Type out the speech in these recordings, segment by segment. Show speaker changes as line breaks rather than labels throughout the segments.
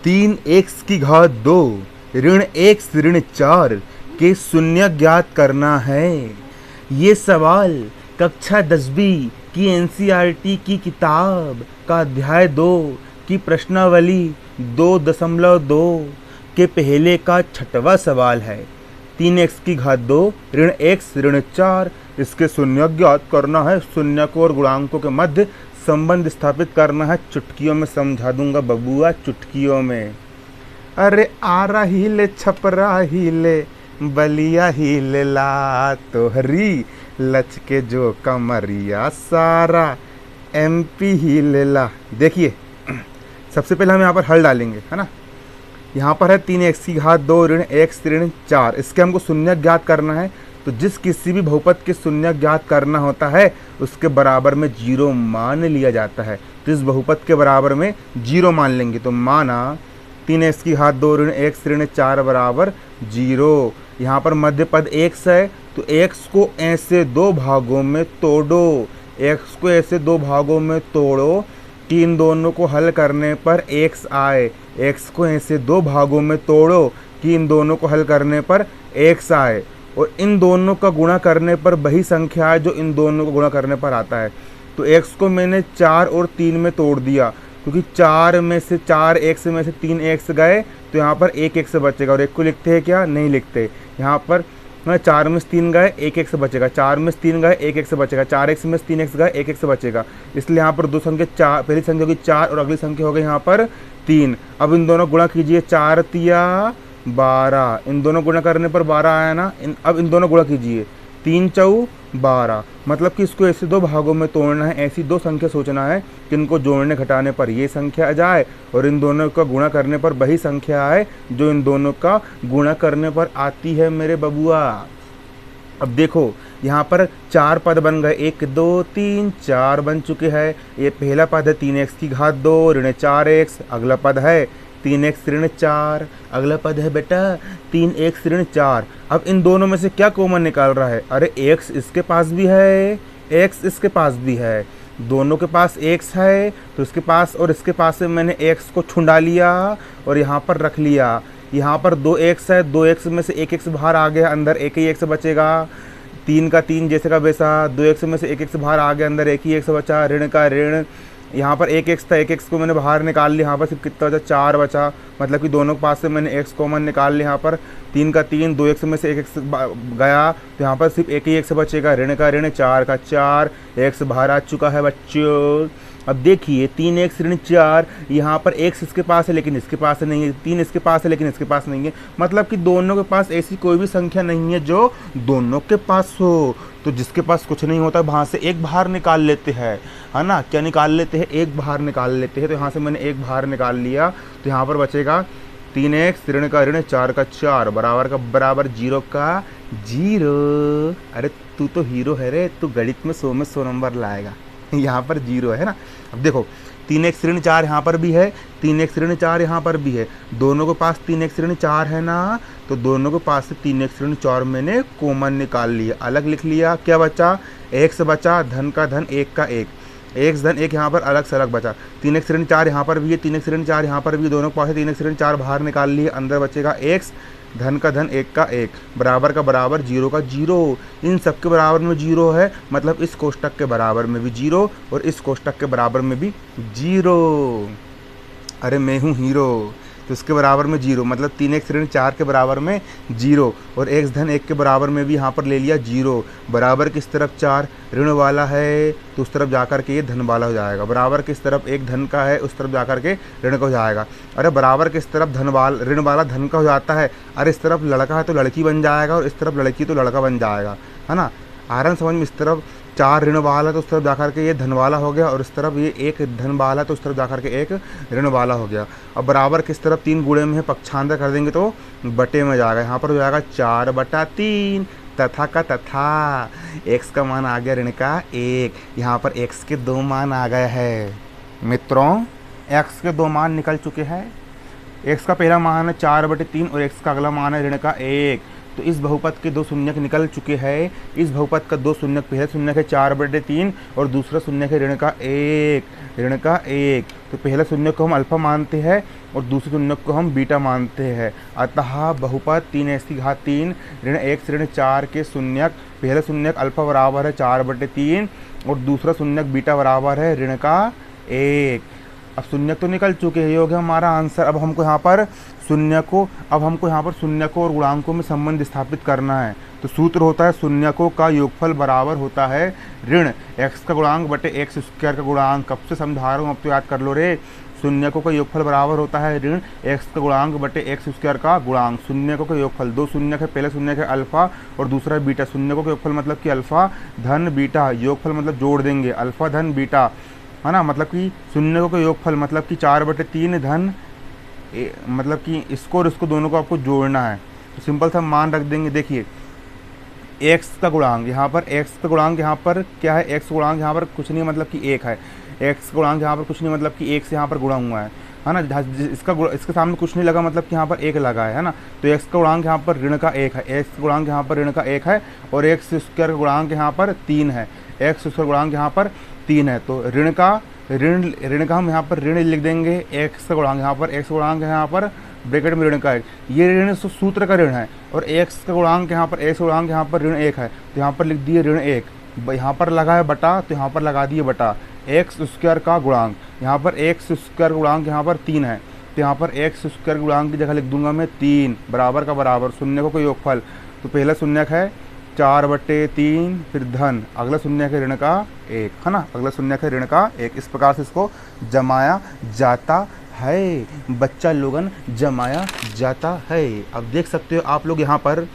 तीन एक्स की घात दो ऋण एक्स ऋण चार के शून्य ज्ञात करना है। ये सवाल कक्षा 10वीं की एनसीईआरटी की किताब का अध्याय 2 की प्रश्नावली 2.2 के पहले का 6वां सवाल है। तीन एक्स की घात दो ऋण एक्स ऋण चार, इसके शून्य ज्ञात करना है। शून्यकों और गुणांकों के मध्य संबंध स्थापित करना है। चुटकियों में समझा दूंगा बबुआ, चुटकियों में। अरे आरा हिले छपरा हिले बलिया हिले ला तोहरी लचके जो कमरिया सारा एमपी हिले ला। देखिए सबसे पहले हम यहाँ पर हल डालेंगे, है ना। यहाँ पर है तीन एक्स की घात दो ऋण एक्स ऋण चार, इसके हमको शून्य ज्ञात करना है। तो जिस किसी भी बहुपद के शून्य ज्ञात करना होता है उसके बराबर में जीरो मान लिया जाता है। तो इस बहुपद के बराबर में जीरो मान लेंगे। तो माना तीन एक्स की घात दो ऋण एक्स ऋण चार बराबर जीरो। यहाँ पर मध्य पद एक्स है तो एक्स को ऐसे दो भागों में तोड़ो, एक्स को ऐसे दो भागों में तोड़ो कि इन दोनों को हल करने पर एक्स आए। एक्स को ऐसे दो भागों में तोड़ो कि इन दोनों को हल करने पर एक्स आए, और इन दोनों का गुणा करने पर वही संख्या है जो इन दोनों को गुणा करने पर आता है। तो एक्स को मैंने चार और तीन में तोड़ दिया, क्योंकि चार में से चार एक्स में से तीन एक्स गए तो यहाँ पर एक एक्स बचेगा। और एक को लिखते हैं क्या? नहीं लिखते। यहाँ पर चार में से तीन गए एक एक्स बचेगा, चार में से तीन गए एक एक्स बचेगा, चार एक्स में से तीन एक्स गए एक एक्स बचेगा। इसलिए यहाँ पर दो संख्या चार, पहली संख्या होगी चार और अगली संख्या हो गई यहाँ पर तीन। अब इन दोनों गुणा कीजिए, चार तिया 12, इन दोनों गुणा करने पर 12 आया ना। अब इन दोनों गुणा कीजिए, तीन चौ 12, मतलब कि इसको ऐसे दो भागों में तोड़ना है। ऐसी दो संख्या सोचना है कि इनको जोड़ने घटाने पर ये संख्या आ जाए और इन दोनों का गुणा करने पर वही संख्या आए जो इन दोनों का गुणा करने पर आती है मेरे बबुआ। अब देखो यहाँ पर चार पद बन गए, एक दो तीन चार बन चुके हैं। ये पहला पद है तीन एक्स की घात दो ऋण चार एक्स, अगला पद है तीन एक्स ऋण चार, अगला पद है बेटा तीन एक्स ऋण चार। अब इन दोनों में से क्या कॉमन निकाल रहा है? अरे एक्स इसके पास भी है, एक्स इसके पास भी है, दोनों के पास एक्स है तो इसके पास और इसके पास से मैंने एक्स को छुड़ा लिया और यहाँ पर रख लिया। यहाँ पर दो एक्स है, दो एक्स में से एक एक्स बाहर आ गया, अंदर एक ही एक्स बचेगा। तीन का तीन जैसे का वैसा, दो एक्स में से एक एक्स बाहर आ गया, अंदर एक ही एक्स बचा। ऋण का ऋण, यहाँ पर एक एक्स था, एक एक्स को मैंने बाहर निकाल लिया, यहाँ पर सिर्फ कितना बचा? चार बचा, मतलब कि दोनों के पास से मैंने एक्स कॉमन निकाल लिया। यहाँ पर तीन का तीन, दो एक्स में से एक एक्स गया तो यहाँ पर सिर्फ एक ही एक्स बचेगा। ऋण का ऋण, चार का चार, एक्स बाहर आ चुका है बच्चों। अब देखिए तीन एक्स ऋण चार, यहाँ पर एक्स इसके पास है लेकिन इसके पास नहीं है, तीन इसके पास है लेकिन इसके पास नहीं है, मतलब कि दोनों के पास ऐसी कोई भी संख्या नहीं है जो दोनों के पास हो। तो जिसके पास कुछ नहीं होता वहाँ से एक बाहर निकाल लेते हैं, है ना। क्या निकाल लेते हैं? एक बाहर निकाल लेते हैं। तो यहाँ से मैंने एक बाहर निकाल लिया तो यहाँ पर बचेगा तीन एक्स ऋण का ऋण चार का चार बराबर का बराबर जीरो का जीरो। अरे तू तो हीरो है रे, तू गणित में 100 में 100 नंबर लाएगा। यहाँ पर जीरो है ना। अब देखो तीन एक्स ऋण चार यहाँ पर भी है, तीन एक्स ऋण चार यहाँ पर भी है, दोनों के पास तीन एक्स ऋण चार है ना, तो दोनों के पास से तीन एक्स ऋण चार मैंने कॉमन निकाल लिया, अलग लिख लिया। क्या बचा? एक्स बचा, धन का धन एक का एक, एक्स धन एक यहाँ पर अलग से अलग बचा। तीन एक्स ऋण चार यहाँ पर भी है, तीन एक्स ऋण चार यहाँ पर भी, दोनों के पास तीन एक्स ऋण चार बाहर निकाल लिए, अंदर बचेगा एक्स, धन का धन एक का एक, बराबर का बराबर जीरो का जीरो। इन सब के बराबर में जीरो है, मतलब इस कोष्टक के बराबर में भी जीरो और इस कोष्टक के बराबर में भी जीरो। अरे मैं हूँ हीरो, तो इसके बराबर में जीरो, मतलब तीन एक्स ऋण चार के बराबर में जीरो और एक्स धन एक के बराबर में भी यहाँ पर ले लिया जीरो। बराबर किस तरफ चार ऋण वाला है तो उस तरफ जाकर के ये धन वाला हो जाएगा, बराबर किस तरफ एक धन का है उस तरफ जाकर के ऋण का हो जाएगा। अरे बराबर किस तरफ धन वाला ऋण वाला धन का हो जाता है, अरे इस तरफ लड़का है तो लड़की बन जाएगा और इस तरफ लड़की तो लड़का बन जाएगा, है ना। आरन समझ में, इस तरफ चार ऋण वाला तो उस तरफ जाकर के ये धन वाला हो गया और इस तरफ ये एक धन वाला तो उस तरफ जाकर के एक ऋण वाला हो गया। अब बराबर किस तरफ? तीन गुणे में है, पक्षांतर कर देंगे तो बटे में जाएगा। यहाँ पर हो जाएगा 4/3 तथा का तथा एक्स का मान आ गया ऋण का एक। यहाँ पर एक्स के दो मान आ गए हैं मित्रों, एक्स के दो मान निकल चुके हैं। एक्स का पहला मान है 4/3 और एक्स का अगला मान है ऋण का एक। तो इस बहुपद के दो शून्यक निकल चुके हैं। इस बहुपद का दो शून्यक, पहला शून्यक है 4/3 और दूसरा शून्यक है ऋण का 1। तो पहला शून्यक को हम अल्फा मानते हैं और दूसरे शून्यक को हम बीटा मानते हैं। अतः बहुपद 3x⁻³ ऋण 1 से ऋण 4 के शून्यक, पहला शून्यक अल्फा बराबर है 4/3 और दूसरा शून्यक बीटा बराबर है ऋण का 1। अब शून्यक तो निकल चुके हैं, ये हो गया हमारा आंसर। अब हमको यहाँ पर शून्यकों और गुणांकों में संबंध स्थापित करना है। तो सूत्र होता है शून्यकों का योगफल बराबर होता है ऋण x का गुणांक बटे x² का गुणांक। कब से समझा रहा हूँ, अब तो याद कर लो रे। शून्यकों का योगफल बराबर होता है ऋण x का गुणांक बटे x² का गुणांक। शून्यकों का योगफल, दो शून्यक है, पहला शून्यक है अल्फा और दूसरा है बीटा। शून्यकों का योगफल मतलब कि अल्फा धन बीटा, योगफल मतलब जोड़ देंगे अल्फा धन बीटा, है ना। मतलब कि शून्यकों का योगफल मतलब कि 4/3 धन मतलब कि इसको और इसको दोनों को आपको जोड़ना है। तो सिंपल सा मान रख देंगे। देखिए x का गुणांक यहाँ पर, x का गुणांक यहाँ पर क्या है, x गुणांक यहाँ पर कुछ नहीं मतलब कि 1 है। x गुणांक यहाँ पर कुछ नहीं मतलब कि 1 से यहाँ पर गुणा हुआ है ना। इसके सामने कुछ नहीं लगा मतलब कि यहाँ पर 1 लगा है ना। तो x का गुणांक यहाँ पर ऋण का 1 है, x का गुणांक यहाँ पर ऋण का 1 है और x² का गुणांक यहाँ पर 3 है, x² का गुणांक यहाँ पर 3 है। तो ऋण का हम यहाँ पर ऋण लिख देंगे, x का गुणांक यहाँ पर, x गुणांक यहाँ पर ब्रैकेट में ऋण का 1, ये ऋण सूत्र का ऋण है और x का गुणांक यहाँ पर ऋण 1 है। तो यहाँ पर लिख दिए ऋण 1, यहाँ पर लगा है बटा तो यहाँ पर लगा दिए बटा। x² का गुणांक यहाँ पर, x² गुणांक यहाँ पर 3 है तो यहाँ पर x² गुणांक की जगह लिख दूंगा मैं 3 बराबर का बराबर शून्यकों का योगफल। तो पहला शून्यक है 4/3 फिर धन, अगला शून्यक है ऋण का 1, है ना। अगला शून्यक है ऋण का 1। इस प्रकार से इसको जमाया जाता है, बच्चा लोगन जमाया जाता है। अब देख सकते हो आप लोग यहाँ पर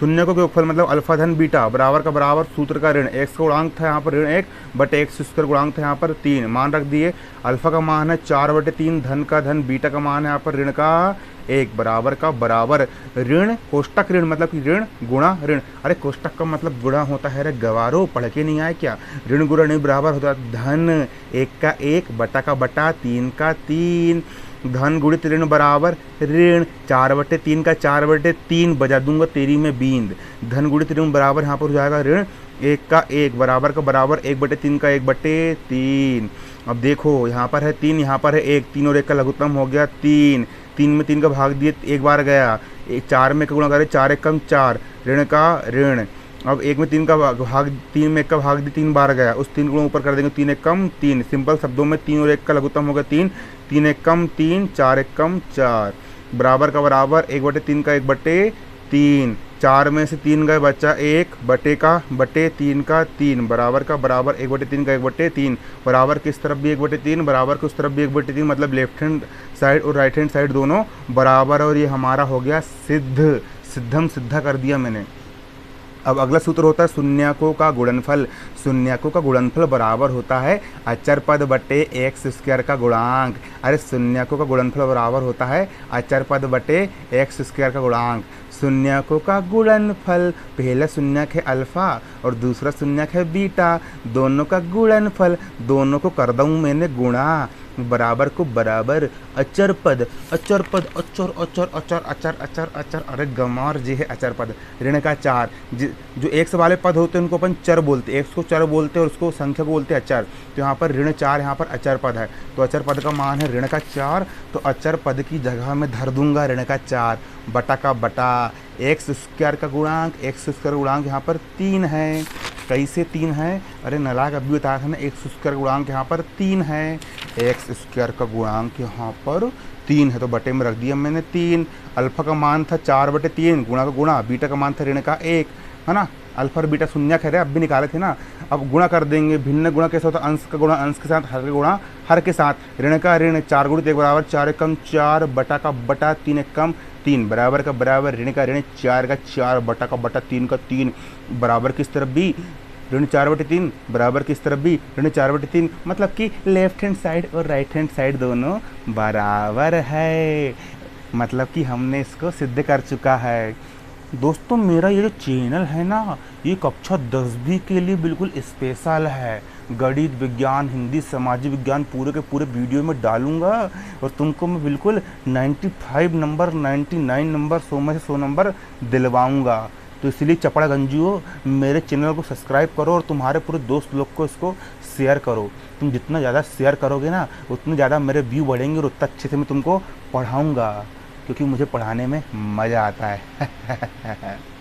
शून्यकों के योगफल मतलब अल्फा धन बीटा बराबर का बराबर सूत्र का ऋण, x का गुणांक था यहाँ पर ऋण 1 बटे x² गुणांक था यहाँ पर 3, मान रख दिए। अल्फा का मान है 4/3, धन का धन, बीटा का मान है यहाँ पर ऋण का 1 बराबर का बराबर ऋण कोष्टक ऋण मतलब कि ऋण गुणा ऋण। अरे कोष्टक का मतलब गुणा होता है रे गवारो, पढ़ के नहीं आए क्या। ऋण गुणा ऋण बराबर होता है धन 1 का 1 बटा का बटा 3 का 3, धन गुणित ऋण बराबर ऋण 4/3 का 4/3 बजा दूंगा तेरी में बींद। धन गुणित ऋण बराबर यहाँ पर हो जाएगा ऋण 1 का 1 बराबर का बराबर 1/3 का 1/3। अब देखो यहाँ पर है 3, यहाँ पर है 1, 3 और 1 का लघुत्तम हो गया 3, 3 में 3 का भाग दिए एक बार गया, 4 में 1 का गुणा करे 4 1 कम 4 ऋण का ऋण। अब 1 में 3 का भाग, 3 में 1 का भाग दिए 3 बार गया, उस 3 गुणों ऊपर कर देंगे 3 1 कम 3। सिंपल शब्दों में 3 और 1 का लघुत्तम हो गया 3, 3 1 कम 3, 4 1 कम 4 बराबर का बराबर 1/3 का 1/3। 4 में से 3 गए बच्चा 1 बटे का बटे 3 का 3 बराबर का बराबर 1/3 का 1/3 बराबर किस तरफ भी 1/3 बराबर के उस तरफ भी 1/3 मतलब लेफ्ट हैंड साइड और राइट हैंड साइड दोनों बराबर। और ये हमारा हो गया सिद्धा कर दिया मैंने। अब अगला सूत्र होता है शून्यकों का गुणनफल। शून्यकों का गुणनफल बराबर होता है अचर पद बटे x² का गुणांक। अरे शून्यकों का गुणनफल बराबर होता है अचर पद बटे x² का गुणांक। शून्यकों का गुणनफल, पहला शून्यक है अल्फा और दूसरा शून्यक है बीटा, दोनों का गुणनफल, दोनों को कर दूँ मैंने गुणा, बराबर को बराबर अचर पद अचर पद अचर अचर अचर अचर अचर अचर। अरे गमार जी है अचर पद ऋण का 4, जो एक्स वाले पद होते हैं उनको अपन चर बोलते हैं, एक्स को चर बोलते हैं और उसको संख्या को बोलते हैं अचर। तो यहाँ पर ऋण 4 यहाँ पर अचर पद है तो अचर पद का मान है ऋण का 4, तो अचर पद की जगह में धर दूंगा ऋण का 4 बटा का बटा x² का गुणांक, x² गुणांक यहाँ पर 3 है। कैसे 3 है, अरे नलायक अभी बताया था ना, x² गुणांक यहाँ पर 3 है, x² का गुणांक यहाँ पर 3 है तो बटे में रख दिया मैंने 3। अल्फा का मान था 4/3 गुणा का गुणा, बीटा का मान था ऋण का 1, है ना। अल्फा और बीटा शून्यक है रे, अब भी निकाले थे ना। अब गुणा कर देंगे, भिन्न गुणा कैसे होता है, अंश का गुणा अंश के साथ, हर का गुणा हर के साथ, ऋण का ऋण 4 गुणित 1 बराबर 4 कम 4 बटा का बटा 3 कम 3 बराबर का बराबर ऋण का ऋण 4 का 4 बटा का बटा 3 का 3 बराबर किस तरफ भी ऋण 4/3 बराबर किस तरफ भी ऋण 4/3, मतलब कि लेफ्ट हैंड साइड और राइट हैंड साइड दोनों बराबर है। मतलब कि हमने इसको सिद्ध कर चुका है। दोस्तों मेरा ये जो चैनल है ना, ये कक्षा 10वीं के लिए बिल्कुल स्पेशल है। गणित, विज्ञान, हिंदी, सामाजिक विज्ञान पूरे के पूरे वीडियो में डालूंगा और तुमको मैं बिल्कुल 95 नंबर, 99 नंबर, 100 में से 100 नंबर दिलवाऊंगा। तो इसलिए चपड़ागंजियों, मेरे चैनल को सब्सक्राइब करो और तुम्हारे पूरे दोस्त लोग को इसको शेयर करो। तुम जितना ज़्यादा शेयर करोगे ना, उतने ज़्यादा मेरे व्यू बढ़ेंगे और उतना अच्छे से मैं तुमको पढ़ाऊँगा, क्योंकि मुझे पढ़ाने में मज़ा आता है।